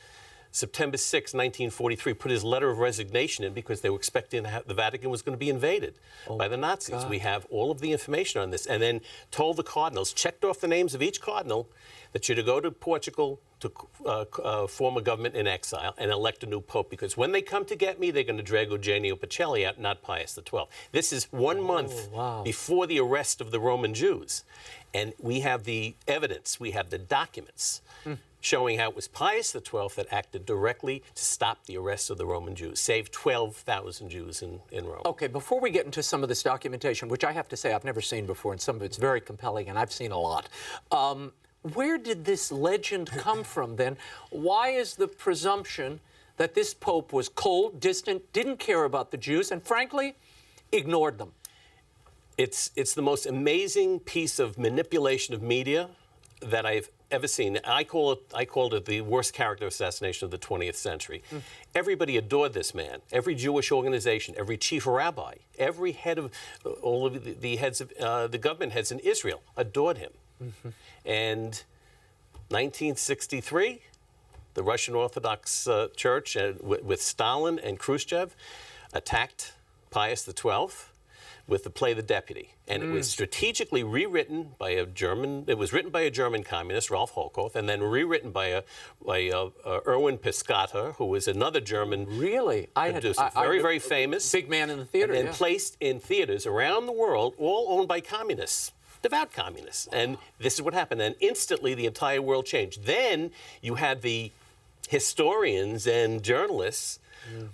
September 6, 1943, put his letter of resignation in because they were expecting the Vatican was going to be invaded by the Nazis. God. We have all of the information on this, and then told the cardinals, checked off the names of each cardinal, that you're to go to Portugal to form a government in exile and elect a new pope, because when they come to get me, they're going to drag Eugenio Pacelli out, not Pius XII. This is 1 month before the arrest of the Roman Jews. And we have the evidence, we have the documents showing how it was Pius XII that acted directly to stop the arrest of the Roman Jews, saved 12,000 Jews in Rome. Okay, before we get into some of this documentation, which I have to say I've never seen before, and some of it's very compelling, and I've seen a lot. Where did this legend come from then? Why is the presumption that this Pope was cold, distant, didn't care about the Jews, and frankly, ignored them? It's the most amazing piece of manipulation of media that I've ever seen. I called it the worst character assassination of the 20th century. Everybody adored this man. Every Jewish organization, every chief rabbi, every head of all of the heads of the government heads in Israel adored him. And 1963, the Russian Orthodox Church with Stalin and Khrushchev attacked Pius XII with the play The Deputy. And it was strategically rewritten by a German, it was written by a German communist, Ralph Holkoth, and then rewritten by Erwin Piscator, who was another German producer, very famous. Big man in the theater, and then placed in theaters around the world, all owned by communists. Devout communists. And this is what happened. And instantly the entire world changed. Then you had the historians and journalists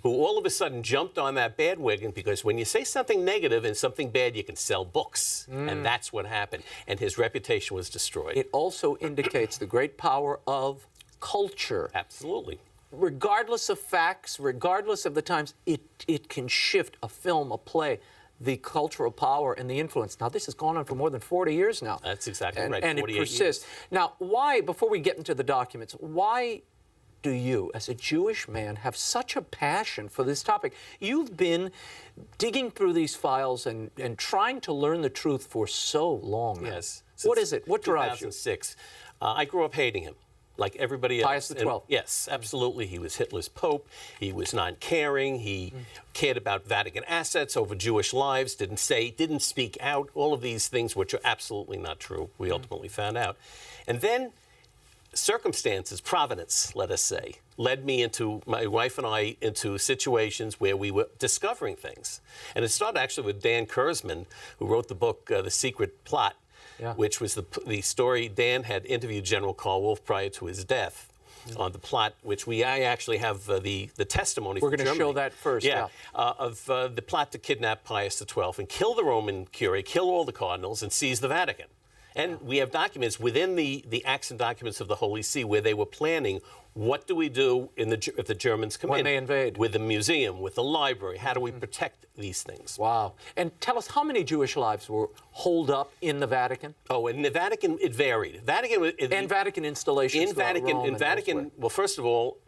who all of a sudden jumped on that bandwagon, because when you say something negative and something bad, you can sell books. And that's what happened. And his reputation was destroyed. It also indicates the great power of culture. Absolutely. Regardless of facts, regardless of the times, it can shift a film, a play, the cultural power and the influence. Now, this has gone on for more than 40 years now. That's exactly right. And it persists. Years. Now, why, before we get into the documents, why do you, as a Jewish man, have such a passion for this topic? You've been digging through these files and trying to learn the truth for so long now. Yes. What is it? What drives you? 2006. I grew up hating him, like everybody else. Pius XII. Yes, absolutely. He was Hitler's Pope. He was non-caring. He cared about Vatican assets over Jewish lives, didn't speak out, all of these things which are absolutely not true, we ultimately found out. And then circumstances, providence, let us say, led me into, my wife and I, into situations where we were discovering things. And it started actually with Dan Kurzman, who wrote the book, The Secret Plot, which was the story. Dan had interviewed General Karl Wolff prior to his death on the plot, which I actually have the testimony from Germany. We're going to show that first. Of the plot to kidnap Pius XII and kill the Roman Curie, kill all the cardinals, and seize the Vatican. And we have documents within the acts and documents of the Holy See where they were planning, what do we do if the Germans come in? When they invade. With the museum, with the library. How do we protect these things? Wow. And tell us, how many Jewish lives were holed up in the Vatican? Oh, in the Vatican, it varied. And Vatican installations in Vatican, well, first of all,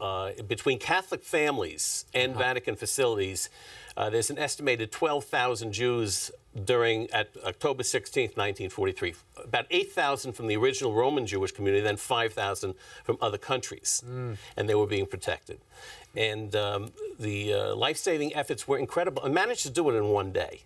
between Catholic families and Vatican facilities, there's an estimated 12,000 Jews at October 16th, 1943. About 8,000 from the original Roman Jewish community, then 5,000 from other countries. And they were being protected. And the life-saving efforts were incredible, and managed to do it in one day.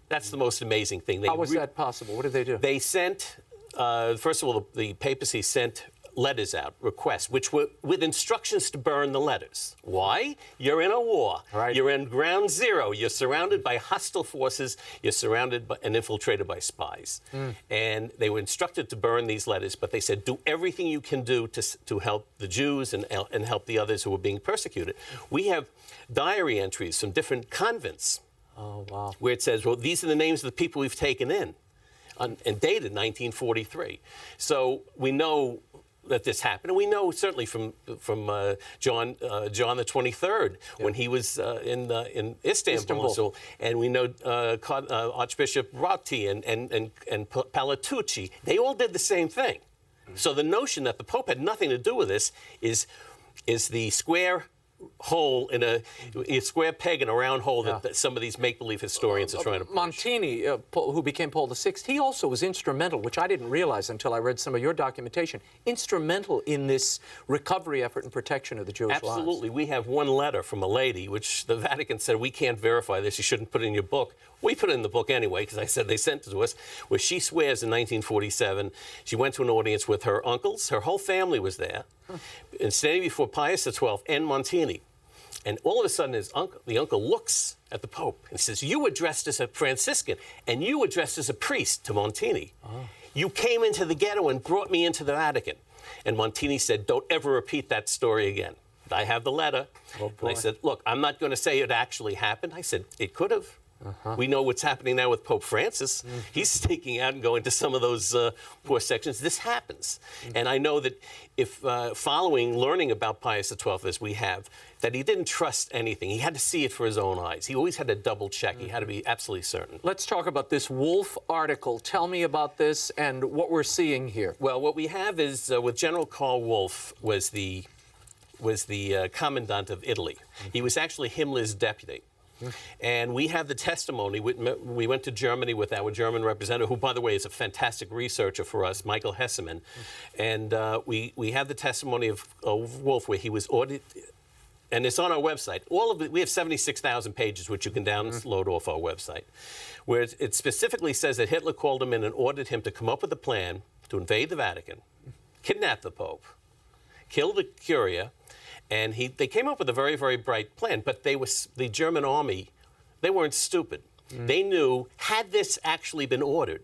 That's the most amazing thing. How was that possible? What did they do? They sent, first of all, the papacy sent letters out, requests, which were with instructions to burn the letters. Why? You're in a war. Right. You're in ground zero. You're surrounded by hostile forces. You're surrounded by, and infiltrated by spies. And they were instructed to burn these letters, but they said, do everything you can do to help the Jews and help the others who were being persecuted. We have diary entries from different convents. Oh, wow. Where it says, well, these are the names of the people we've taken in, and dated 1943. So we know that this happened, and we know certainly from John the 23rd when he was in Istanbul. And we know Archbishop Ratti and Palatucci. They all did the same thing. So the notion that the Pope had nothing to do with this is the square hole in a square peg in a round hole that some of these make-believe historians are trying to push. Montini, who became Paul VI, he also was instrumental, which I didn't realize until I read some of your documentation, instrumental in this recovery effort and protection of the Jewish lives. Absolutely. We have one letter from a lady, which the Vatican said, we can't verify this, you shouldn't put it in your book. We put it in the book anyway, because I said they sent it to us, where she swears in 1947, she went to an audience with her uncles, her whole family was there, and standing before Pius XII and Montini. And all of a sudden, the uncle looks at the Pope and says, you were dressed as a Franciscan, and you were dressed as a priest to Montini. You came into the ghetto and brought me into the Vatican. And Montini said, don't ever repeat that story again. I have the letter. And I said, look, I'm not going to say it actually happened. I said, it could have. We know what's happening now with Pope Francis. He's sneaking out and going to some of those poor sections. This happens. And I know that if learning about Pius XII as we have, that he didn't trust anything. He had to see it for his own eyes. He always had to double check. He had to be absolutely certain. Let's talk about this Wolf article. Tell me about this and what we're seeing here. Well, what we have is with General Karl Wolff was the commandant of Italy. He was actually Himmler's deputy. And we have the testimony. We went to Germany with our German representative, who, by the way, is a fantastic researcher for us, Michael Hesseman. And we have the testimony of Wolff, where he was audited, and it's on our website. All of it, we have 76,000 pages, which you can download off our website, where it specifically says that Hitler called him in and ordered him to come up with a plan to invade the Vatican, kidnap the Pope, kill the Curia. And they came up with a very, very bright plan, but the German army, they weren't stupid. They knew, had this actually been ordered,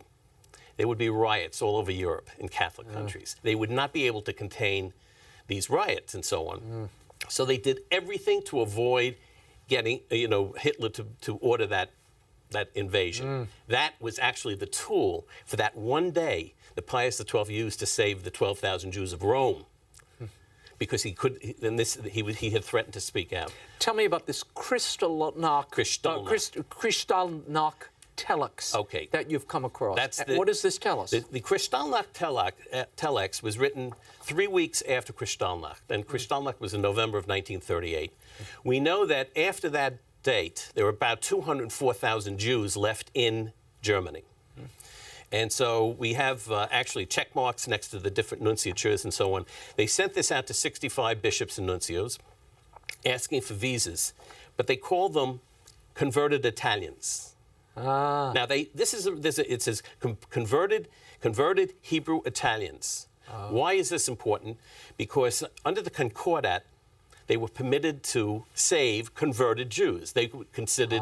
there would be riots all over Europe in Catholic countries. They would not be able to contain these riots and so on. So they did everything to avoid getting, Hitler to order that invasion. That was actually the tool for that one day that Pius XII used to save the 12,000 Jews of Rome. Because he had threatened to speak out. Tell me about this Kristallnacht telex that you've come across. What does this tell us? The Kristallnacht telex was written 3 weeks after Kristallnacht, and Kristallnacht was in November of 1938. We know that after that date, there were about 204,000 Jews left in Germany. And so we have actually check marks next to the different nunciatures and so on. They sent this out to 65 bishops and nuncios, asking for visas, but they call them converted Italians. Now it says converted Hebrew Italians. Why is this important? Because under the Concordat, they were permitted to save converted Jews. They were considered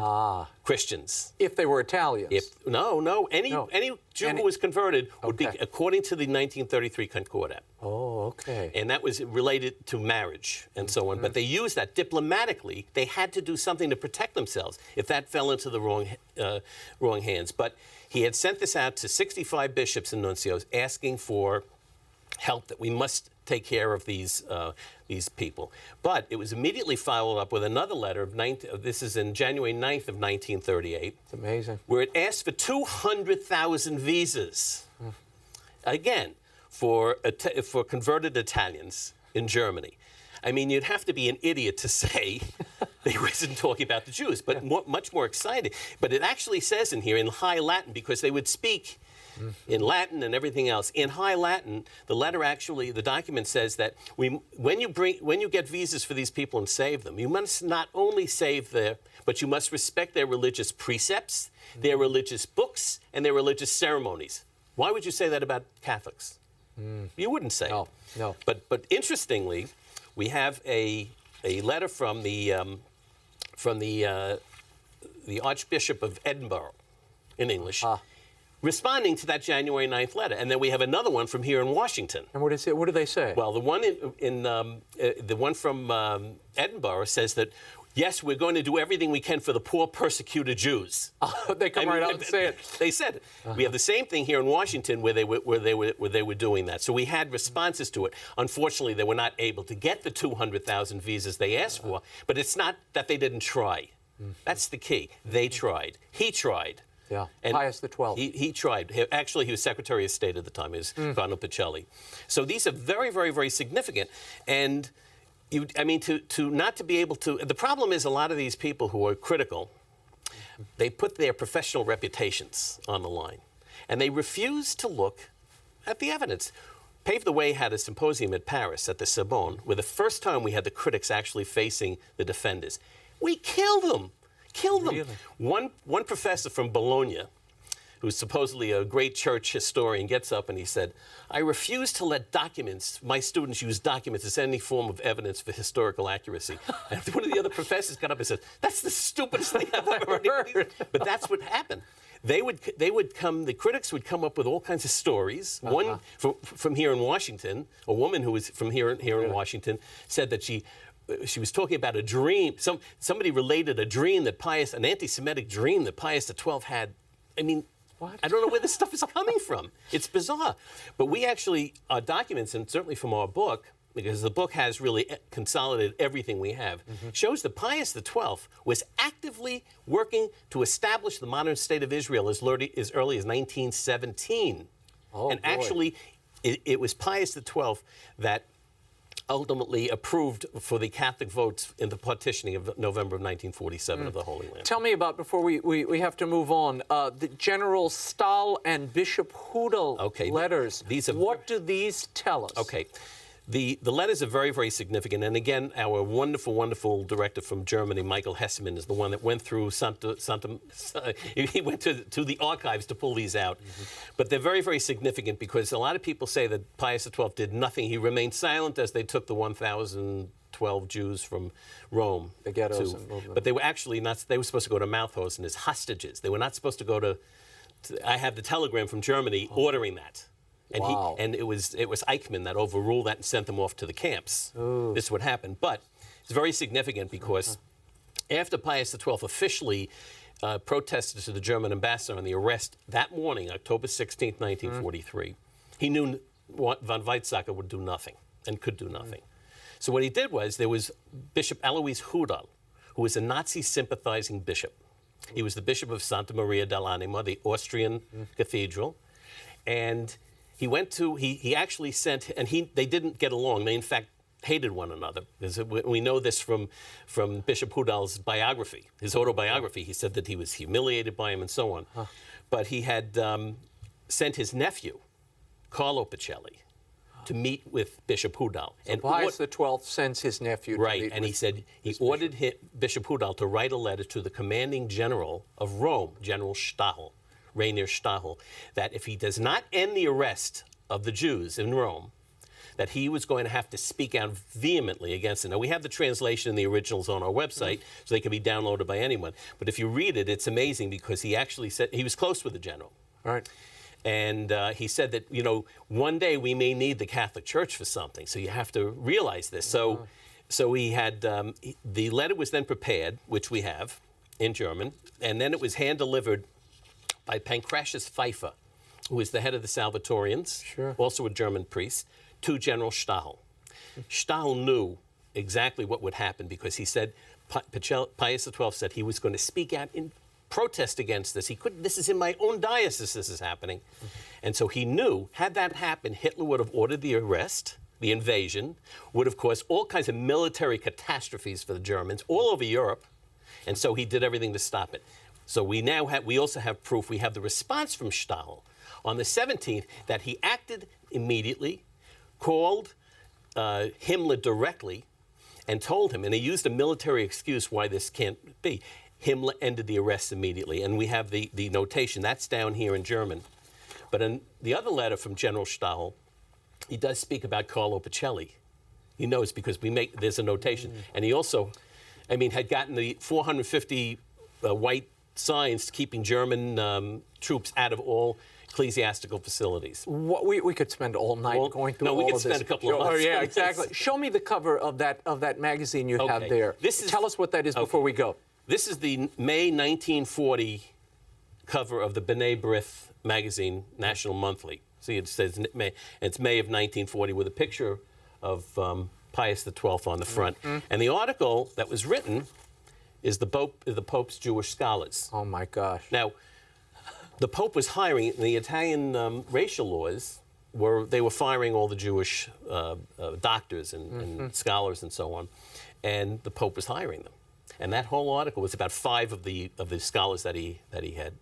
Christians. If they were Italians? Any Jew who was converted would be, according to the 1933 Concordat. Oh, okay. And that was related to marriage and so on. But they used that diplomatically. They had to do something to protect themselves if that fell into the wrong hands. But he had sent this out to 65 bishops and nuncios asking for help, that we must take care of these people. But it was immediately followed up with another letter this is in January 9th of 1938. It's amazing. Where it asked for 200,000 visas. Again, for converted Italians in Germany. I mean, you'd have to be an idiot to say they wasn't talking about the Jews, but much more exciting. But it actually says in here in High Latin, because they would speak in Latin and everything else. In High Latin, the document says that when you get visas for these people and save them, you must not only save but you must respect their religious precepts, their religious books, and their religious ceremonies. Why would you say that about Catholics? You wouldn't say. No. But interestingly, we have a letter from the Archbishop of Edinburgh in English. Responding to that January 9th letter. And then we have another one from here in Washington. And what do they say? Well, the one from Edinburgh says that, yes, we're going to do everything we can for the poor persecuted Jews. They come right out and say it. They said it. We have the same thing here in Washington where they were doing that. So we had responses to it. Unfortunately, they were not able to get the 200,000 visas they asked for. But it's not that they didn't try. That's the key. They tried. He tried. Yeah, and Pius XII. He tried. Actually, he was Secretary of State at the time. He was Cardinal Pacelli. So these are very, very, very significant. And I mean, to not to be able to. The problem is a lot of these people who are critical, they put their professional reputations on the line, and they refuse to look at the evidence. Pave the Way had a symposium at Paris at the Sorbonne, where the first time we had the critics actually facing the defenders. We killed them. Really? One professor from Bologna, who's supposedly a great church historian, gets up and he said, I refuse to let my students use documents as any form of evidence for historical accuracy. And one of the other professors got up and said, that's the stupidest thing I've ever heard. But that's what happened. The critics would come up with all kinds of stories. One from here in Washington, a woman who was from here in Washington, said that she was talking about a dream. Somebody related an anti-Semitic dream that Pius XII had. I mean, what? I don't know where this stuff is coming from. It's bizarre. But we actually, our documents, and certainly from our book, because the book has really consolidated everything we have, shows that Pius XII was actively working to establish the modern state of Israel as early as 1917. Actually, it was Pius XII that ultimately approved for the Catholic votes in the partitioning of November of 1947 of the Holy Land. Tell me about, before we have to move on, the General Stahl and Bishop Hudal letters. What do these tell us? Okay. The letters are very, very significant. And again, our wonderful, wonderful director from Germany, Michael Hessemann, is the one that went through he went to the archives to pull these out. But they're very, very significant because a lot of people say that Pius XII did nothing. He remained silent as they took the 1,012 Jews from Rome. The ghettos. But they were actually not, they were supposed to go to Mauthausen as hostages. They were not supposed to go to I have the telegram from Germany ordering that. And it was Eichmann that overruled that and sent them off to the camps. Ooh. This is what happened. But it's very significant because after Pius XII officially protested to the German ambassador on the arrest that morning, October 16, 1943, he knew von Weizsäcker would do nothing and could do nothing. So what he did was, there was Bishop Alois Hudal, who was a Nazi sympathizing bishop. He was the bishop of Santa Maria dell'Anima, the Austrian cathedral. And he went to, he actually sent, and they didn't get along. They, in fact, hated one another. Because we know this from Bishop Hudal's biography, his autobiography. He said that he was humiliated by him and so on. But he had sent his nephew, Carlo Pacelli, to meet with Bishop Hudal. So and Pius XII sends his nephew to meet and he said he ordered Bishop Hudal to write a letter to the commanding general of Rome, General Stahl, Rainier Stahl, that if he does not end the arrest of the Jews in Rome, that he was going to have to speak out vehemently against it. Now, we have the translation and the originals on our website, so they can be downloaded by anyone. But if you read it, it's amazing because he actually said, he was close with the general. Right. And he said that, you know, one day we may need the Catholic Church for something, so you have to realize this. So he had, the letter was then prepared, which we have in German, and then it was hand-delivered by Pancratius Pfeiffer, who is the head of the Salvatorians, also a German priest, to General Stahl. Stahl knew exactly what would happen because he said, Pius XII said he was going to speak out in protest against this. He couldn't, this is in my own diocese this is happening. And so he knew, had that happened, Hitler would have ordered the arrest, the invasion, would have caused all kinds of military catastrophes for the Germans all over Europe. And so he did everything to stop it. So we now have, we also have proof, we have the response from Stahl on the 17th that he acted immediately, called Himmler directly, and told him, and he used a military excuse why this can't be. Himmler ended the arrest immediately, and we have the notation. That's down here in German. But in the other letter from General Stahl, he does speak about Carlo Pacelli. He knows because there's a notation. And he also, I mean, had gotten the 450 white signs keeping German troops out of all ecclesiastical facilities. We could spend all night going through all of this. No, we could spend a couple of months. Yeah, exactly. Show me the cover of that magazine you have there. Tell us what that is before we go. This is the May 1940 cover of the B'nai B'rith magazine, National Monthly. See, it says May. It's May of 1940 with a picture of Pius XII on the front. And the article that was written is the Pope's Jewish scholars. Oh, my gosh. Now, the Pope was hiring, in the Italian racial laws, they were firing all the Jewish doctors and scholars and so on, and the Pope was hiring them. And that whole article was about 5 of the scholars that he had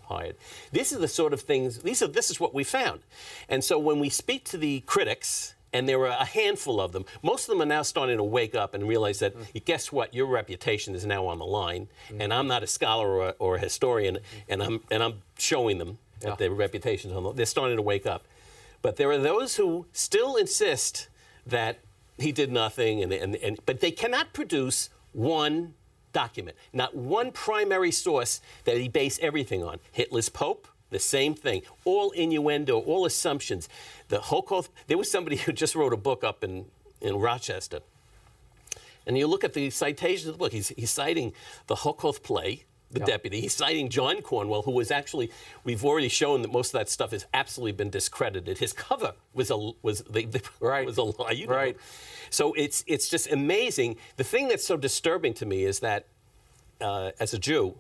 hired. These are the sort of things. This is what we found. And so when we speak to the critics, and there were a handful of them, most of them are now starting to wake up and realize that, guess what, your reputation is now on the line, and I'm not a scholar or a historian, and I'm showing them that their reputation's on the line. They're starting to wake up. But there are those who still insist that he did nothing, but they cannot produce one document, not one primary source that he based everything on. Hitler's Pope, the same thing, all innuendo, all assumptions. The Holocaust, there was somebody who just wrote a book up in Rochester, and you look at the citations of the book, he's citing the Holocaust play, the deputy, he's citing John Cornwell, who was actually, we've already shown that most of that stuff has absolutely been discredited. His cover was a lie, you know. So it's just amazing. The thing that's so disturbing to me is that, as a Jew,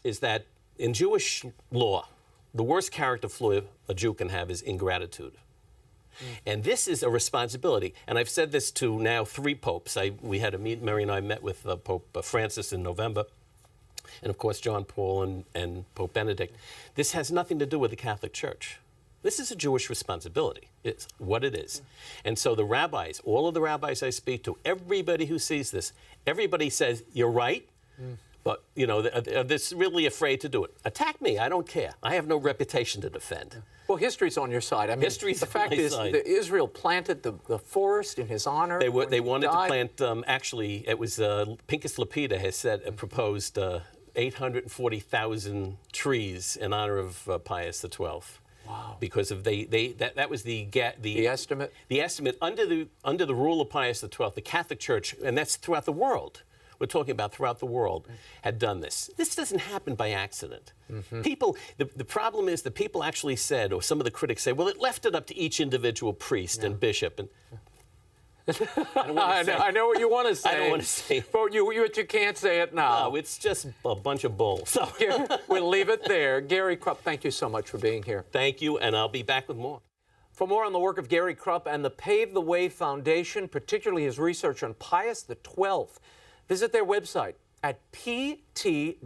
is that in Jewish law, the worst character flaw a Jew can have is ingratitude. And this is a responsibility. And I've said this to now 3 popes. We had a meet, Mary and I met with Pope Francis in November, and of course John Paul and Pope Benedict. This has nothing to do with the Catholic Church. This is a Jewish responsibility. It's what it is. And so the rabbis, all of the rabbis I speak to, everybody who sees this, everybody says, you're right, but, you know, they're really afraid to do it. Attack me, I don't care. I have no reputation to defend. Well, history's on your side. I mean, history's the fact is that Israel planted the forest in his honor. They wanted to plant, actually, it was Pincus Lapida has said, proposed 840,000 trees in honor of Pius XII. Wow! Because of that was the estimate. The estimate under the rule of Pius XII, the Catholic Church, and that's throughout the world. We're talking about throughout the world, had done this. This doesn't happen by accident. People, the problem is that people actually said, or some of the critics say, well, it left it up to each individual priest and bishop. And I know what you want to say. I don't want to say it. But you can't say it now. No, it's just a bunch of bull. So we'll leave it there. Gary KRUPP, thank you so much for being here. Thank you, and I'll be back with more. For more on the work of Gary KRUPP and the Pave the Way Foundation, particularly his research on Pius XII, visit their website at ptwf.org.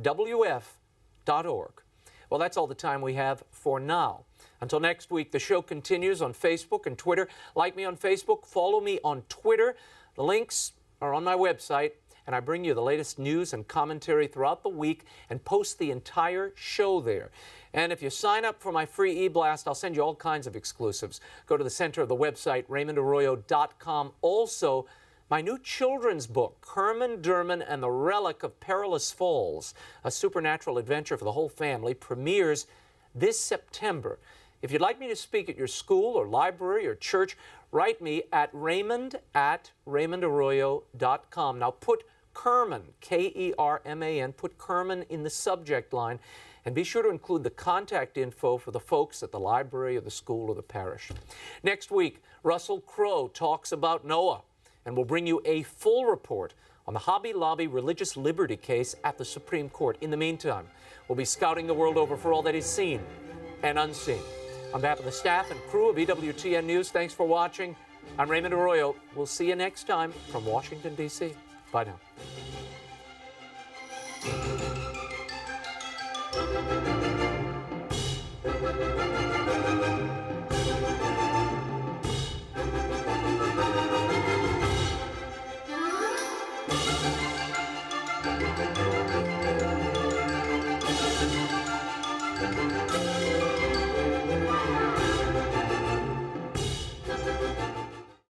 Well, that's all the time we have for now. Until next week, the show continues on Facebook and Twitter. Like me on Facebook, follow me on Twitter. The links are on my website, and I bring you the latest news and commentary throughout the week and post the entire show there. And if you sign up for my free e-blast, I'll send you all kinds of exclusives. Go to the center of the website, RaymondArroyo.com. Also, my new children's book, Kerman, Derman, and the Relic of Perilous Falls, a supernatural adventure for the whole family, premieres this September. If you'd like me to speak at your school or library or church, write me at Raymond@RaymondArroyo.com. Now put Kerman, K-E-R-M-A-N, put Kerman in the subject line, and be sure to include the contact info for the folks at the library or the school or the parish. Next week, Russell Crowe talks about Noah, and we'll bring you a full report on the Hobby Lobby religious liberty case at the Supreme Court. In the meantime, we'll be scouting the world over for all that is seen and unseen. On behalf of the staff and crew of EWTN News, thanks for watching. I'm Raymond Arroyo. We'll see you next time from Washington, D.C. Bye now.